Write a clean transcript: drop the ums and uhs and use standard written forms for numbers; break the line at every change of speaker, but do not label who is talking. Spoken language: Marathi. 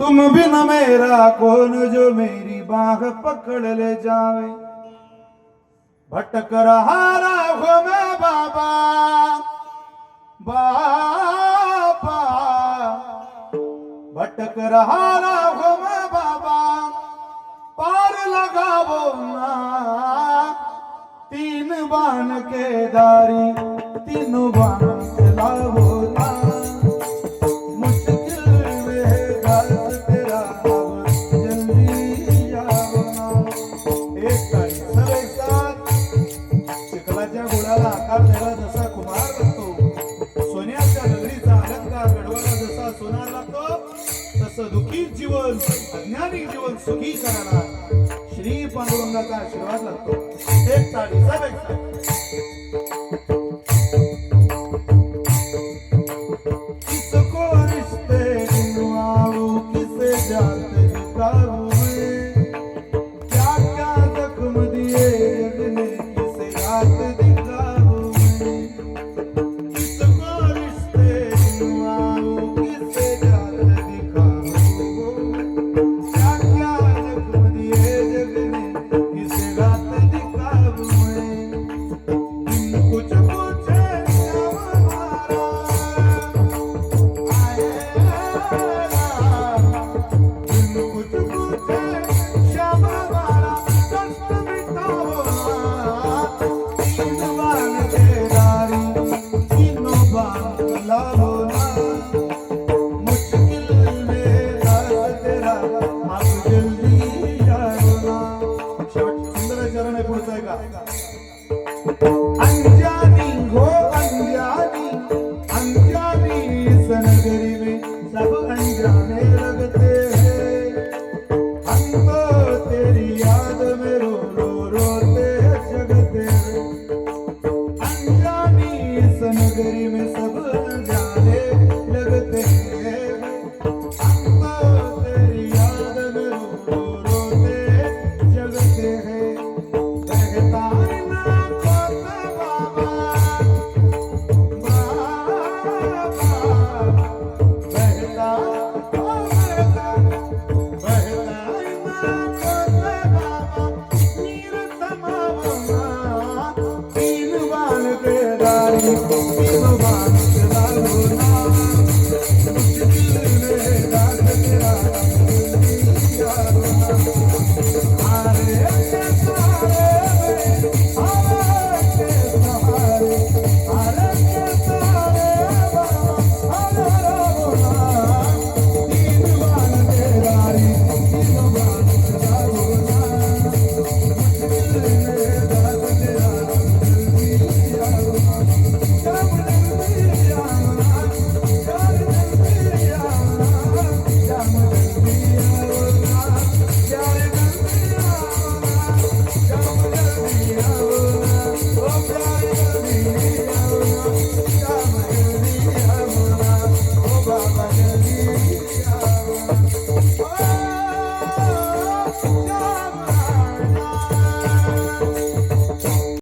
तुम बिन मेरा कौन जो मेरी बाह पकड़ ले जावे। भटक रहा राह में बाबा बाबा, भटक रहा राह में बाबा, पार लगावो ना तीन बाण के दारी, तीनों बाण चलावो ना। मुश्किल में है घाट तेरा अब जल्दी आओ ना। एक तारी सब एक साथ। चिखलाच्या घोड्याला आकार द्यायला जसा कुमार लागतो, सोन्याच्या दगडीचा अलंकार घडवायला जसा सोनार लागतो, तसं दुःखी जीवन अज्ञानी जीवन सुखी करायला श्री पांडुरंगाचा आशीर्वाद लागतो। एक ताळी सब एक ताळी। किसको रिश्ते गिनवाऊं, किसे जात दिखाऊं,